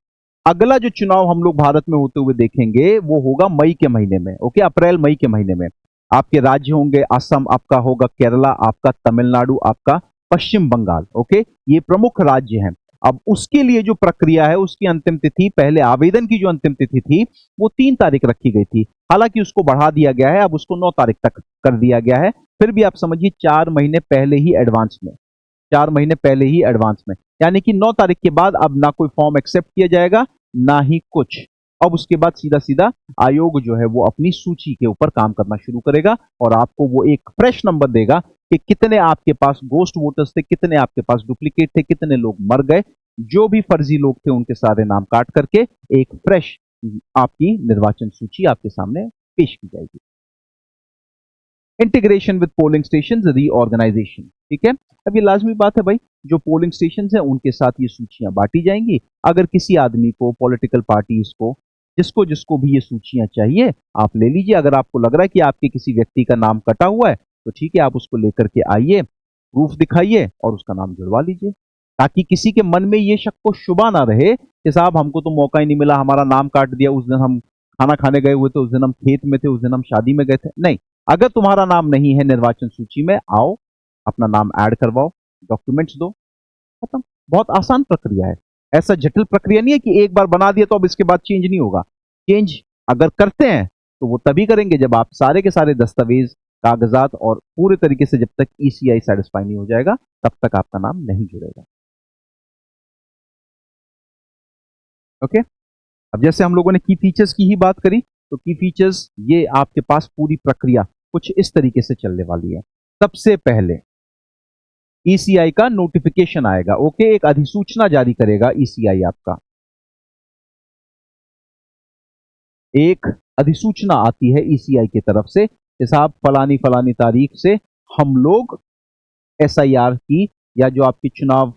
अगला जो चुनाव हम लोग भारत में होते हुए देखेंगे वो होगा मई के महीने में। ओके, अप्रैल मई के महीने में। आपके राज्य होंगे, असम आपका होगा, केरला आपका, तमिलनाडु आपका, पश्चिम बंगाल। ओके, ये प्रमुख राज्य हैं। अब उसके लिए जो प्रक्रिया है उसकी अंतिम तिथि, पहले आवेदन की जो अंतिम तिथि थी वो 3 तारीख रखी गई थी, हालांकि उसको बढ़ा दिया गया है, अब उसको 9 तारीख तक कर दिया गया है। फिर भी आप समझिए 4 महीने पहले ही एडवांस में, 4 महीने पहले ही एडवांस में, यानी कि 9 तारीख के बाद अब ना कोई फॉर्म एक्सेप्ट किया जाएगा ना ही कुछ। अब उसके बाद सीधा सीधा आयोग जो है वो अपनी सूची के ऊपर काम करना शुरू करेगा और आपको वो एक फ्रेश नंबर देगा कि कितने आपके पास गोस्ट वोटर्स थे, कितने आपके पास डुप्लीकेट थे, कितने लोग मर गए। जो भी फर्जी लोग थे उनके सारे नाम काट करके एक फ्रेश आपकी निर्वाचन सूची आपके सामने पेश की जाएगी। Integration with polling station, reorganisation. ठीक है, अब ये लाजमी बात है भाई, जो पोलिंग स्टेशन है उनके साथ ये सूचियां बांटी जाएंगी। अगर किसी आदमी को, पॉलिटिकल पार्टीज को, जिसको जिसको भी ये सूचियां चाहिए आप ले लीजिए। अगर आपको लग रहा है कि आपके किसी व्यक्ति का नाम कटा हुआ है तो ठीक है, आप उसको लेकर के आइए, प्रूफ दिखाइए और उसका नाम जुड़वा लीजिए, ताकि किसी के मन में ये शक को शुबा ना रहे कि साहब हमको तो मौका ही नहीं मिला, हमारा नाम काट दिया, उस दिन हम खाना खाने गए हुए थे, उस दिन हम खेत में थे, उस दिन हम शादी में गए थे। नहीं, अगर तुम्हारा नाम नहीं है निर्वाचन सूची में, आओ अपना नाम ऐड करवाओ, डॉक्यूमेंट्स दो, खत्म। बहुत आसान प्रक्रिया है, ऐसा जटिल प्रक्रिया नहीं है कि एक बार बना दिया तो अब इसके बाद चेंज नहीं होगा। चेंज अगर करते हैं तो वो तभी करेंगे जब आप सारे के सारे दस्तावेज, कागजात और पूरे तरीके से, जब तक ईसीआई सेटिस्फाई नहीं हो जाएगा तब तक आपका नाम नहीं जुड़ेगा। ओके, अब जैसे हम लोगों ने की फीचर्स की ही बात करी, तो की फीचर्स ये आपके पास पूरी प्रक्रिया कुछ इस तरीके से चलने वाली है। सबसे पहले ईसीआई का नोटिफिकेशन आएगा। ओके, एक अधिसूचना जारी करेगा ईसीआई आपका, एक अधिसूचना आती है ईसीआई की तरफ से कि साहब फलानी फलानी तारीख से हम लोग एसआईआर की, या जो आपकी चुनाव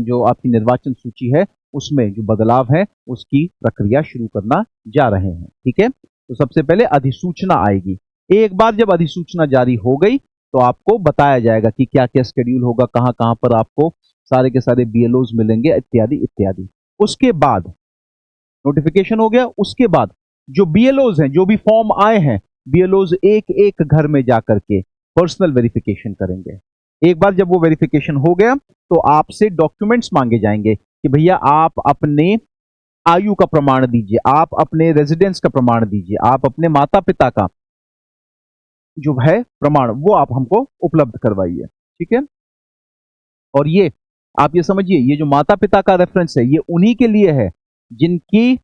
जो आपकी निर्वाचन सूची है उसमें जो बदलाव है उसकी प्रक्रिया शुरू करना जा रहे हैं। ठीक है, तो सबसे पहले अधिसूचना आएगी। एक बार जब अधिसूचना जारी हो गई तो आपको बताया जाएगा कि क्या क्या शेड्यूल होगा, कहां कहां पर आपको सारे के सारे बीएलओज मिलेंगे, इत्यादि इत्यादि। उसके बाद नोटिफिकेशन हो गया, उसके बाद जो बीएलओज हैं, जो भी फॉर्म आए हैं, बीएलओज एक एक घर में जाकर के पर्सनल वेरिफिकेशन करेंगे। एक बार जब वो वेरिफिकेशन हो गया तो आपसे डॉक्यूमेंट्स मांगे जाएंगे कि भैया आप अपने आयु का प्रमाण दीजिए, आप अपने रेजिडेंस का प्रमाण दीजिए, आप अपने माता पिता का जो है प्रमाण वो आप हमको उपलब्ध करवाइए। ठीक है, और ये आप ये समझिए, ये जो माता पिता का रेफरेंस है ये उन्हीं के लिए है जिनकी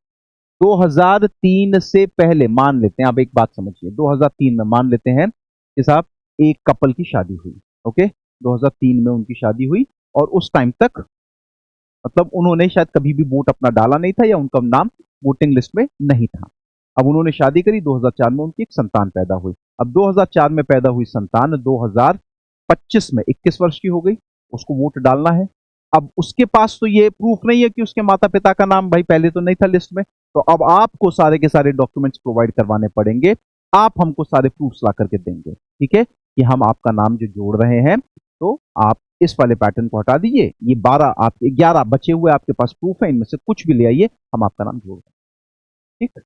2003 से पहले मान लेते हैं, आप एक बात समझिए, 2003 में मान लेते हैं कि साहब एक कपल की शादी हुई, ओके, 2003 में उनकी शादी हुई और उस टाइम तक मतलब उन्होंने शायद कभी भी वोट अपना डाला नहीं था या उनका नाम वोटिंग लिस्ट में नहीं था। अब उन्होंने शादी करी, 2004 में उनकी एक संतान पैदा हुई। अब 2004 में पैदा हुई संतान 2025 में 21 वर्ष की हो गई, उसको वोट डालना है। अब उसके पास तो ये प्रूफ नहीं है कि उसके माता पिता का नाम भाई पहले तो नहीं था लिस्ट में, तो अब आपको सारे के सारे डॉक्यूमेंट्स प्रोवाइड करवाने पड़ेंगे। आप हमको सारे प्रूफ्स ला करके देंगे, ठीक है, कि हम आपका नाम जो जोड़ रहे हैं, तो आप इस वाले पैटर्न को हटा दीजिए, ये 12 आपके 11 बचे हुए आपके पास प्रूफ है, इनमें से कुछ भी ले आइए, हम आपका नाम जोड़ देंगे, ठीक।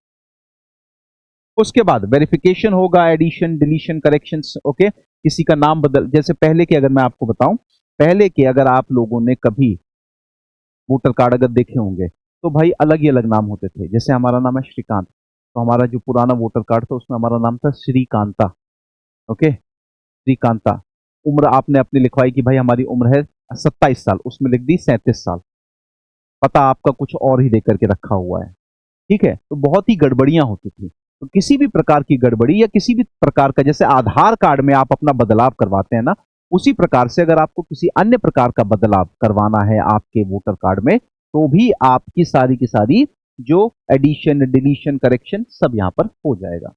उसके बाद वेरिफिकेशन होगा, एडिशन, डिलीशन, करेक्शंस, ओके। किसी का नाम बदल, जैसे पहले के अगर मैं आपको बताऊं, पहले के अगर आप लोगों ने कभी वोटर कार्ड अगर देखे होंगे तो भाई अलग ही अलग नाम होते थे। जैसे हमारा नाम है श्रीकांत, तो हमारा जो पुराना वोटर कार्ड था उसमें हमारा नाम था श्रीकांता, ओके, श्रीकांता। उम्र आपने अपनी लिखवाई कि भाई हमारी उम्र है 27 साल, उसमें लिख दी 37 साल, पता आपका कुछ और ही दे करके रखा हुआ है, ठीक है। तो बहुत ही गड़बड़ियां होती थी। तो किसी भी प्रकार की गड़बड़ी या किसी भी प्रकार का, जैसे आधार कार्ड में आप अपना बदलाव करवाते हैं ना, उसी प्रकार से अगर आपको किसी अन्य प्रकार का बदलाव करवाना है आपके वोटर कार्ड में, तो भी आपकी सारी की सारी जो एडिशन, डिलीशन, करेक्शन सब यहां पर हो जाएगा।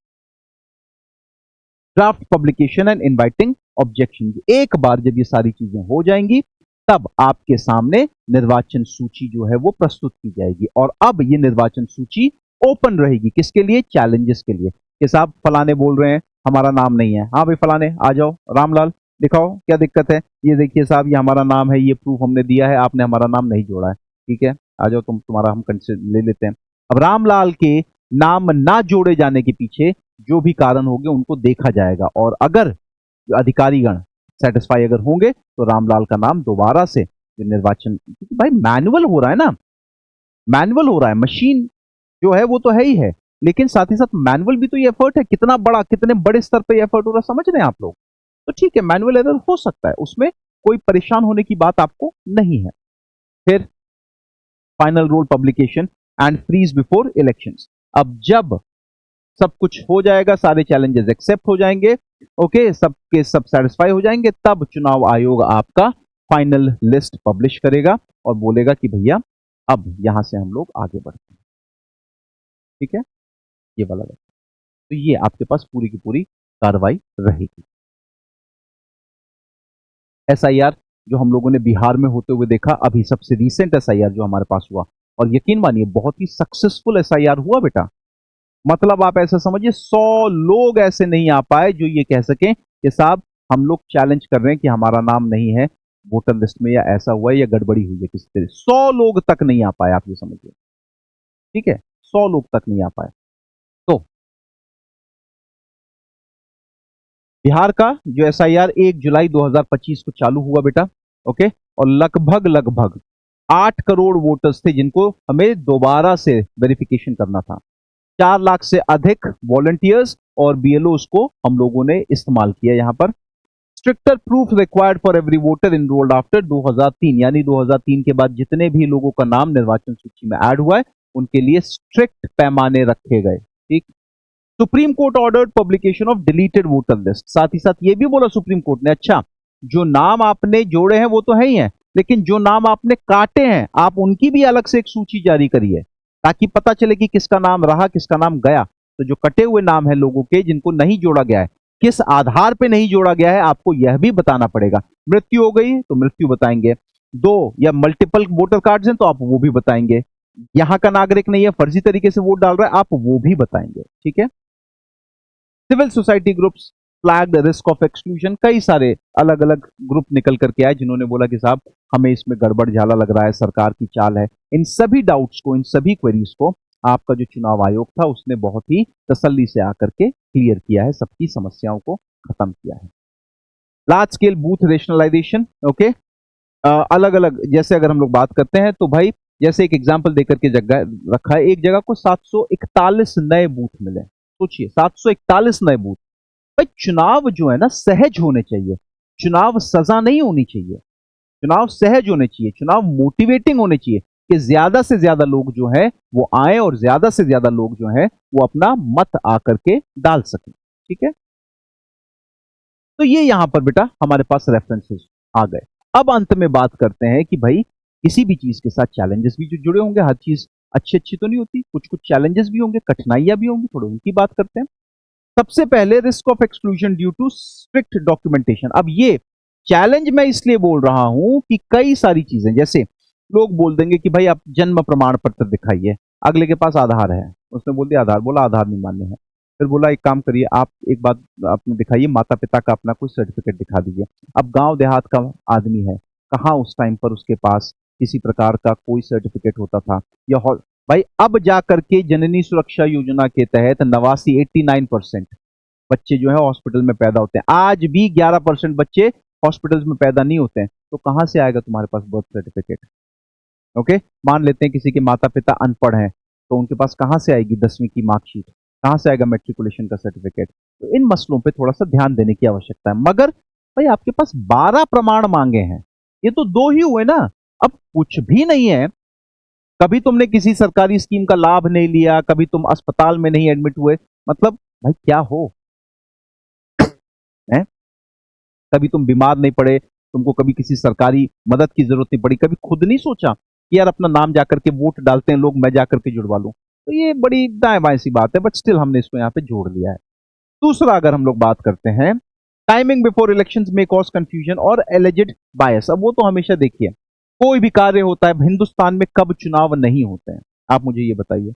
Draft publication and inviting objection, एक बार जब ये सारी चीजें हो जाएंगी तब आपके सामने निर्वाचन सूची जो है वो प्रस्तुत की जाएगी। और अब ये निर्वाचन सूची ओपन रहेगी किसके लिए? चैलेंजेस के लिए, कि साहब फलाने बोल रहे हैं हमारा नाम नहीं है, हाँ भाई फलाने आ जाओ, रामलाल दिखाओ क्या दिक्कत है, ये देखिए साहब ये हमारा नाम है, ये प्रूफ हमने दिया है, आपने हमारा नाम नहीं जोड़ा है, ठीक है, आ जाओ तुम्हारा हम ले लेते हैं। अब रामलाल के नाम ना जोड़े जाने के पीछे जो भी कारण होंगे उनको देखा जाएगा, और अगर अधिकारीगण सेटिस्फाई अगर होंगे तो रामलाल का नाम दोबारा से जो निर्वाचन, क्योंकि भाई मैनुअल हो रहा है ना, मैनुअल हो रहा है, मशीन जो है वो तो है ही है, लेकिन साथ ही साथ मैनुअल भी तो ये एफर्ट है, कितना बड़ा, कितने बड़े स्तर पे एफर्ट हो रहा है, समझ रहे हैं आप लोग? तो ठीक है, मैनुअल एरर हो सकता है, उसमें कोई परेशान होने की बात आपको नहीं है। फिर final roll publication and freeze before elections. अब जब सब कुछ हो जाएगा, सारे चैलेंजेस एक्सेप्ट हो जाएंगे, ओके, सबके सब सेटिस्फाई हो जाएंगे, तब चुनाव आयोग आपका फाइनल लिस्ट पब्लिश करेगा और बोलेगा कि भैया अब यहां से हम लोग आगे बढ़ते हैं, ठीक है, ये वाला है। तो ये आपके पास पूरी की पूरी कार्रवाई रहेगी। एसआईआर जो हम लोगों ने बिहार में होते हुए देखा, अभी सबसे रीसेंट एसआईआर जो हमारे पास हुआ, और यकीन मानिए बहुत ही सक्सेसफुल एसआईआर हुआ बेटा। मतलब आप ऐसा समझिए 100 लोग ऐसे नहीं आ पाए जो ये कह सकें कि साहब हम लोग चैलेंज कर रहे हैं कि हमारा नाम नहीं है वोटर लिस्ट में, या ऐसा हुआ है या गड़बड़ी हुई है किसी तरह, 100 लोग तक नहीं आ पाए, आप ये समझिए, ठीक है, 100 लोग तक नहीं आ पाए। तो बिहार का जो एसआईआर 1 जुलाई 2025 को चालू हुआ बेटा, ओके, और लगभग लगभग 8 करोड़ वोटर्स थे जिनको हमें दोबारा से वेरिफिकेशन करना था। 4 लाख से अधिक वॉलंटियर्स और बीएलओस को हम लोगों ने इस्तेमाल किया यहां पर। Stricter proof required for every voter enrolled after 2003, यानी 2003 के बाद जितने भी लोगों का नाम निर्वाचन सूची में ऐड हुआ है उनके लिए स्ट्रिक्ट पैमाने रखे गए, ठीक। Supreme court ordered publication of deleted voter list, साथ ही साथ ये भी बोला सुप्रीम कोर्ट ने, अच्छा जो नाम आपने जोड़े हैं वो तो है ही है, लेकिन जो नाम आपने काटे हैं आप उनकी भी अलग से एक सूची जारी करिए, ताकि पता चले कि किसका नाम रहा किसका नाम गया। तो जो कटे हुए नाम है लोगों के जिनको नहीं जोड़ा गया है, किस आधार पे नहीं जोड़ा गया है आपको यह भी बताना पड़ेगा। मृत्यु हो गई तो मृत्यु बताएंगे, 2 या मल्टीपल वोटर कार्ड्स हैं तो आप वो भी बताएंगे, यहां का नागरिक नहीं है फर्जी तरीके से वोट डाल रहा है आप वो भी बताएंगे, ठीक है। Civil society groups flagged risk of exclusion, कई सारे अलग अलग ग्रुप निकल करके आए जिन्होंने बोला कि साहब हमें इसमें गड़बड़ झाला लग रहा है, सरकार की चाल है। इन सभी डाउट्स को, इन सभी क्वेरीज को आपका जो चुनाव आयोग था उसने बहुत ही तसल्ली से आकर के क्लियर किया है, सबकी समस्याओं को खत्म किया है। Large scale booth rationalisation, okay, अलग अलग, जैसे अगर हम लोग बात करते हैं तो भाई जैसे एक एग्जाम्पल देकर के जगह रखा है, एक जगह को 741 नए बूथ मिले, सोचिए 741 नए बूथ। भाई चुनाव जो है ना सहज होने चाहिए, चुनाव सजा नहीं होनी चाहिए, चुनाव सहज होने चाहिए, चुनाव मोटिवेटिंग होने चाहिए। कि ज्यादा से ज्यादा लोग जो है वो आए और ज्यादा से ज्यादा लोग जो है वो अपना मत आकर के डाल सकें। ठीक है, तो ये यहां पर बेटा हमारे पास रेफरेंसेस आ गए। अब अंत में बात करते हैं कि भाई किसी भी चीज के साथ चैलेंजेस भी जो जुड़े होंगे, हर चीज अच्छी अच्छी तो नहीं होती, कुछ कुछ चैलेंजेस भी होंगे, कठिनाइयां भी होंगी, थोड़ी उनकी बात करते हैं। सबसे पहले risk of exclusion due to strict documentation. अब ये चैलेंज मैं इसलिए बोल रहा हूं कि कई सारी चीजें, जैसे लोग बोल देंगे कि भाई आप जन्म प्रमाण पत्र दिखाइए, अगले के पास आधार है, उसने बोल दिया आधार, बोला आधार नहीं मान्य है। फिर बोला एक काम करिए, आप एक बात आपने दिखाइए, माता पिता का अपना कोई सर्टिफिकेट दिखा दीजिए। अब गांव देहात का आदमी है, कहाँ उस टाइम पर उसके पास किसी प्रकार का कोई सर्टिफिकेट होता था या भाई अब जा करके जननी सुरक्षा योजना के तहत 89% बच्चे जो है हॉस्पिटल में पैदा होते हैं। आज भी 11% बच्चे हॉस्पिटल्स में पैदा नहीं होते हैं, तो कहां से आएगा तुम्हारे पास बर्थ सर्टिफिकेट? ओके, मान लेते हैं किसी के माता पिता अनपढ़ हैं, तो उनके पास कहां से आएगी 10वीं की मार्कशीट, कहां से आएगा मैट्रिकुलेशन का सर्टिफिकेट? तो इन मसलों पे थोड़ा सा ध्यान देने की आवश्यकता है। मगर भाई आपके पास 12 प्रमाण मांगे हैं, ये तो दो ही हुए ना, अब कुछ भी नहीं है। कभी तुमने किसी सरकारी स्कीम का लाभ नहीं लिया, कभी तुम अस्पताल में नहीं एडमिट हुए, मतलब भाई क्या हो है? कभी तुम बीमार नहीं पड़े, तुमको कभी किसी सरकारी मदद की जरूरत नहीं पड़ी, कभी खुद नहीं सोचा कि यार अपना नाम जाकर के वोट डालते हैं लोग, मैं जाकर के जुड़वा लूं। तो ये बड़ी दाएं बाएं सी बात है, बट स्टिल हमने इसको यहाँ पे जोड़ लिया है। दूसरा अगर हम लोग बात करते हैं, टाइमिंग बिफोर इलेक्शंस में कॉज कंफ्यूजन और एलिजिड बायस। अब वो तो हमेशा देखिए, कोई भी कार्य होता है हिंदुस्तान में, कब चुनाव नहीं होते हैं आप मुझे ये बताइए,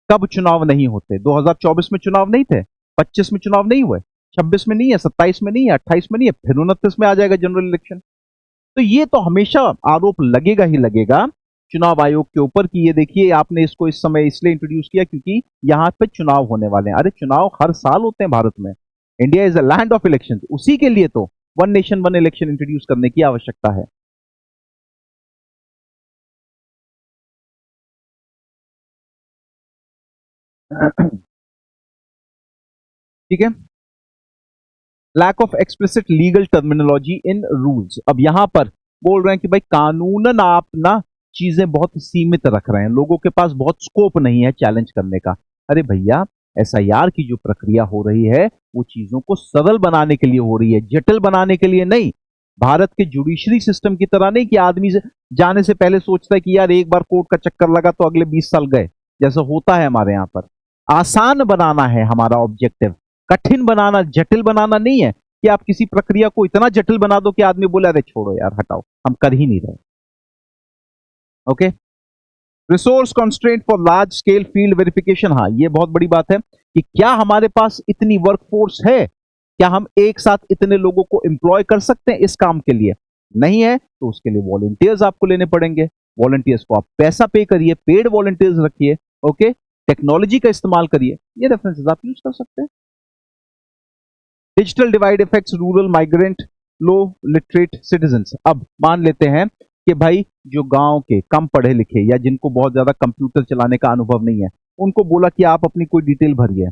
कब चुनाव नहीं होते? 2024 में चुनाव नहीं थे, 25 में चुनाव नहीं हुए, 26 में नहीं है, 27 में नहीं है, 28 में नहीं है, फिर 29 में आ जाएगा जनरल इलेक्शन। तो ये तो हमेशा आरोप लगेगा ही लगेगा चुनाव आयोग के ऊपर कि ये देखिए आपने इसको इस समय इसलिए इंट्रोड्यूस किया क्योंकि यहां पे चुनाव होने वाले हैं। अरे चुनाव हर साल होते हैं भारत में, India is a land of election, उसी के लिए तो one nation one election introduce करने की आवश्यकता है। ठीक है, lack of explicit legal terminology in rules. अब यहां पर बोल रहे हैं कि भाई कानूनन आप ना चीजें बहुत सीमित रख रहे हैं, लोगों के पास बहुत स्कोप नहीं है चैलेंज करने का। अरे भैया एसआईआर की जो प्रक्रिया हो रही है वो चीजों को सरल बनाने के लिए हो रही है, जटिल बनाने के लिए नहीं। भारत के जुडिशरी सिस्टम की तरह नहीं कि आदमी जाने से पहले सोचता है कि यार एक बार कोर्ट का चक्कर लगा तो अगले 20 साल गए, जैसा होता है हमारे यहाँ पर। आसान बनाना है हमारा ऑब्जेक्टिव, कठिन बनाना, जटिल बनाना नहीं है कि आप किसी प्रक्रिया को इतना जटिल बना दो कि आदमी बोले अरे छोड़ो यार हटाओ, हम कर ही नहीं रहे। Okay, resource constraint for large scale field verification. हाँ ये बहुत बड़ी बात है कि क्या हमारे पास इतनी वर्कफोर्स है, क्या हम एक साथ इतने लोगों को एम्प्लॉय कर सकते हैं इस काम के लिए? नहीं है, तो उसके लिए वॉलंटियर्स आपको लेने पड़ेंगे, वॉलंटियर्स को आप पैसा पे करिए, पेड वॉलंटियर्स रखिए। ओके, टेक्नोलॉजी का इस्तेमाल करिए, ये रेफरेंसेस आप यूज कर सकते हैं। Digital divide effects rural migrant low literate citizens. अब मान लेते हैं कि भाई जो गांव के कम पढ़े लिखे या जिनको बहुत ज्यादा कंप्यूटर चलाने का अनुभव नहीं है, उनको बोला कि आप अपनी कोई डिटेल भरिए।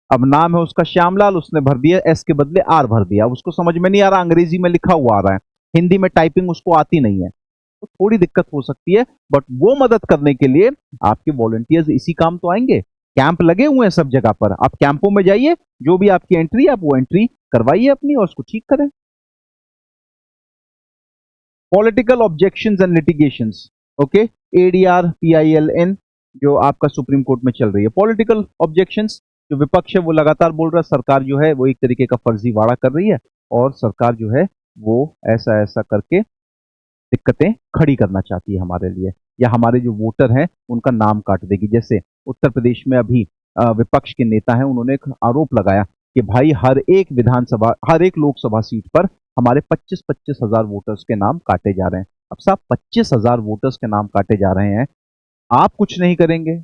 अब नाम है उसका श्यामलाल, उसने भर दिया एस के बदले आर भर दिया, उसको समझ में नहीं आ रहा, अंग्रेजी में लिखा हुआ आ रहा है, हिंदी में टाइपिंग उसको आती नहीं है, तो थोड़ी दिक्कत हो सकती है। बट वो मदद करने के लिए आपके वॉलंटियर्स इसी काम तो आएंगे। कैंप लगे हुए हैं सब जगह पर, आप कैंपों में जाइए, जो भी आपकी एंट्री आप वो एंट्री करवाइए अपनी और उसको ठीक करें। Political objections and litigations. Okay, ADR PILs जो आपका सुप्रीम कोर्ट में चल रही है। पॉलिटिकल ऑब्जेक्शंस, जो विपक्ष है वो लगातार बोल रहा है सरकार जो है वो एक तरीके का फर्जीवाड़ा कर रही है और सरकार जो है वो ऐसा ऐसा करके दिक्कतें खड़ी करना चाहती है हमारे लिए, या हमारे जो वोटर हैं उनका नाम काट देगी। जैसे उत्तर प्रदेश में अभी विपक्ष के नेता हैं, उन्होंने एक आरोप लगाया कि भाई हर एक लोकसभा सीट पर हमारे 25-25 हजार वोटर्स के नाम काटे जा रहे हैं। अब साहब 25 हजार वोटर्स के नाम काटे जा रहे हैं, आप कुछ नहीं करेंगे,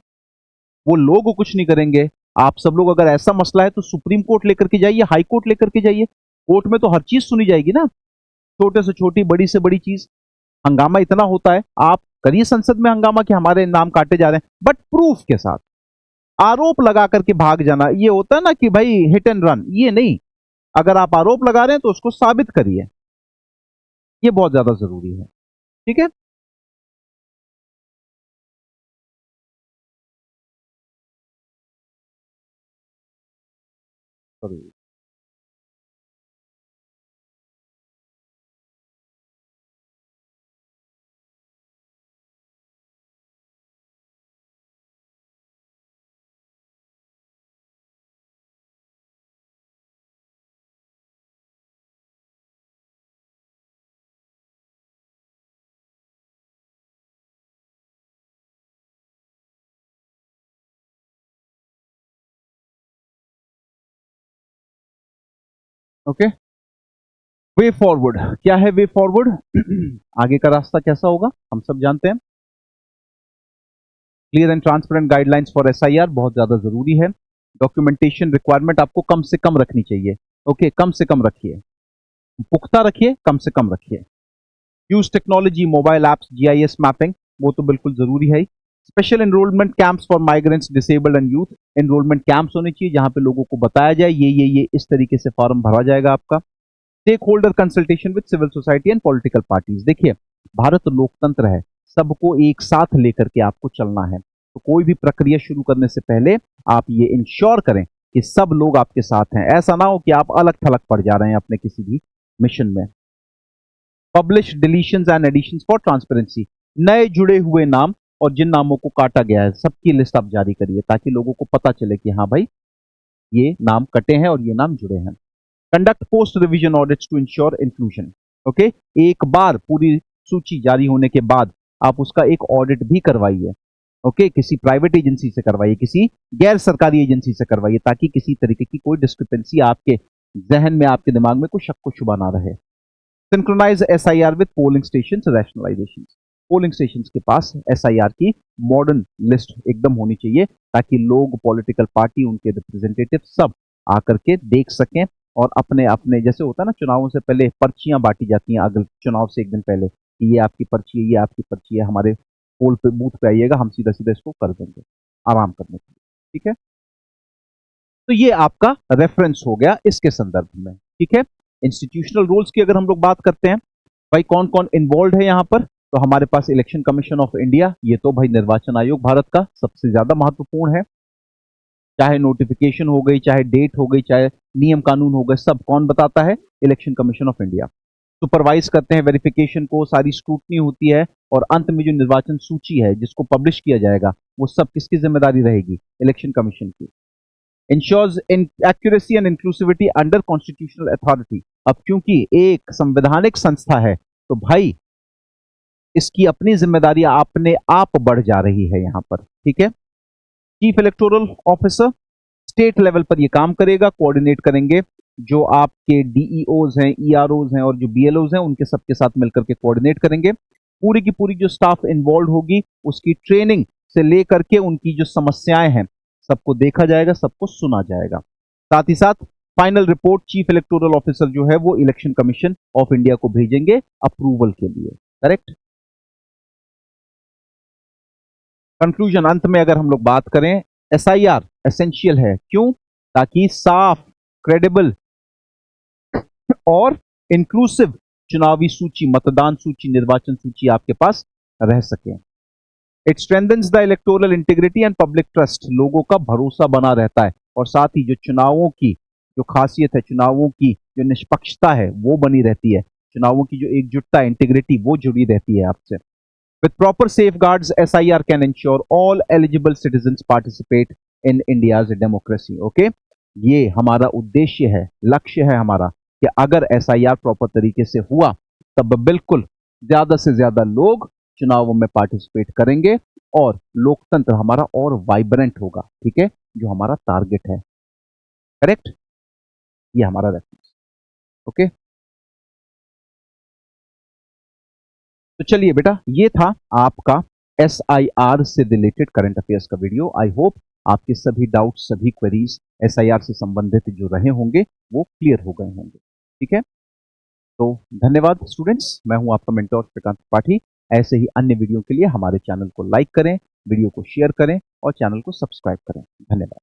वो लोग कुछ नहीं करेंगे। आप सब लोग अगर ऐसा मसला है तो सुप्रीम कोर्ट लेकर के जाइए, हाई कोर्ट लेकर के जाइए, कोर्ट में तो हर चीज सुनी जाएगी ना, छोटे से छोटी बड़ी से बड़ी चीज। हंगामा इतना होता है, आप करिए संसद में हंगामा कि हमारे नाम काटे जा रहे हैं, बट प्रूफ के साथ। आरोप लगा करके भाग जाना, ये होता है ना कि भाई हिट एंड रन, ये नहीं। अगर आप आरोप लगा रहे हैं तो उसको साबित करिए, ये बहुत ज्यादा जरूरी है। ठीक है, करो। ओके, वे फॉरवर्ड क्या है? वे फॉरवर्ड आगे का रास्ता कैसा होगा हम सब जानते हैं। Clear and transparent guidelines for SIR बहुत ज्यादा जरूरी है। डॉक्यूमेंटेशन रिक्वायरमेंट आपको कम से कम रखनी चाहिए। ओके, कम से कम रखिए, पुख्ता रखिए, कम से कम रखिए। Use technology, mobile apps, GIS mapping, वो तो बिल्कुल जरूरी है। Special enrolment camps for migrants, disabled and youth, enrolment camps होने चाहिए जहां पे लोगों को बताया जाए ये इस तरीके से फॉर्म भरा जाएगा आपका। Stakeholder consultation with civil society and political parties. देखिए, भारत लोकतंत्र है, सबको एक साथ लेकर के आपको चलना है। तो कोई भी प्रक्रिया शुरू करने से पहले आप ये इंश्योर करें कि सब लोग आपके साथ हैं। ऐसा ना हो कि आप अलग थलग पड़ जा रहे हैं अपने किसी भी मिशन में। Publish deletions and additions for transparency, नए जुड़े हुए नाम और जिन नामों को काटा गया है सबकी लिस्ट आप जारी करिए ताकि लोगों को पता चले कि हाँ भाई ये नाम कटे हैं और ये नाम जुड़े हैं। Conduct post revision audits to ensure inclusion. Okay, एक बार पूरी सूची जारी होने के बाद आप उसका एक ऑडिट भी करवाइए। ओके, किसी प्राइवेट एजेंसी से करवाइए, किसी गैर सरकारी एजेंसी से करवाइए ताकि किसी तरीके की कोई डिस्क्रिपेंसी आपके जहन में, आपके दिमाग में कुछ शक को शुबा ना रहे। Synchronise SIR with polling station rationalisation, polling station के पास एसआईआर की मॉडर्न लिस्ट एकदम होनी चाहिए ताकि लोग, पॉलिटिकल पार्टी, उनके रिप्रेजेंटेटिव सब आकर के देख सकें और अपने अपने, जैसे होता है ना चुनावों से पहले पर्चियां बांटी जाती हैं, अगर चुनाव से एक दिन पहले कि ये आपकी पर्ची है, ये आपकी पर्ची है, हमारे पोल पे, बूथ पे आइएगा, हम सीधा सीधा इसको कर देंगे आराम करने के लिए। ठीक है, तो ये आपका रेफरेंस हो गया इसके संदर्भ में। ठीक है, इंस्टीट्यूशनल रूल्स की अगर हम लोग बात करते हैं, भाई कौन कौन इन्वॉल्व है यहां पर, तो हमारे पास इलेक्शन कमीशन ऑफ इंडिया, ये तो भाई निर्वाचन आयोग भारत का सबसे ज्यादा महत्वपूर्ण है। चाहे नोटिफिकेशन हो गई, चाहे डेट हो गई, चाहे नियम कानून हो गए, सब कौन बताता है? Election commission of India. Supervise करते हैं वेरिफिकेशन को, सारी स्क्रूटनी होती है और अंत में जो निर्वाचन सूची है जिसको पब्लिश किया जाएगा वो सब किसकी जिम्मेदारी रहेगी? इलेक्शन कमीशन की। Ensures in accuracy and inclusivity under constitutional authority. अब क्योंकि एक संवैधानिक संस्था है तो भाई इसकी अपनी जिम्मेदारी अपने आप बढ़ जा रही है यहां पर। ठीक है, chief electoral officer state level पर ये काम करेगा, कोऑर्डिनेट करेंगे जो आपके डीईओज हैं, ईआरओज हैं और जो बीएलओज हैं उनके सबके साथ मिलकर के कोऑर्डिनेट करेंगे। पूरी की पूरी जो स्टाफ इन्वॉल्व होगी उसकी ट्रेनिंग से लेकर के उनकी जो समस्याएं हैं सबको देखा जाएगा, सबको सुना जाएगा। साथ ही साथ final report chief electoral officer जो है वो इलेक्शन कमीशन ऑफ इंडिया को भेजेंगे अप्रूवल के लिए। करेक्ट। कंक्लूजन, अंत में अगर हम लोग बात करें, एसआईआर एसेंशियल है। क्यों? ताकि साफ, क्रेडिबल और इंक्लूसिव चुनावी सूची, मतदान सूची, निर्वाचन सूची आपके पास रह सके। It strengthens the electoral integrity and public trust, लोगों का भरोसा बना रहता है और साथ ही जो चुनावों की जो खासियत है, चुनावों की जो निष्पक्षता है वो बनी रहती है, चुनावों की जो एकजुटता, इंटीग्रिटी वो जुड़ी रहती है आपसे। With proper safeguards, SIR can ensure all eligible citizens participate in India's democracy. Okay? ये हमारा उद्देश्य है, लक्ष्य है हमारा कि अगर SIR प्रॉपर तरीके से हुआ तब बिल्कुल ज्यादा से ज्यादा लोग चुनावों में पार्टिसिपेट करेंगे और लोकतंत्र हमारा और वाइब्रेंट होगा। ठीक है, जो हमारा टारगेट है। करेक्ट, ये हमारा रेफरेंस। ओके, तो चलिए बेटा, ये था आपका SIR से रिलेटेड करंट अफेयर्स का वीडियो। आई होप आपके सभी डाउट्स, सभी क्वेरीज SIR से संबंधित जो रहे होंगे वो क्लियर हो गए होंगे। ठीक है, तो धन्यवाद स्टूडेंट्स, मैं हूं आपका मेंटोर श्रीकांत त्रिपाठी। ऐसे ही अन्य वीडियो के लिए हमारे चैनल को लाइक करें, वीडियो को शेयर करें और चैनल को सब्सक्राइब करें। धन्यवाद।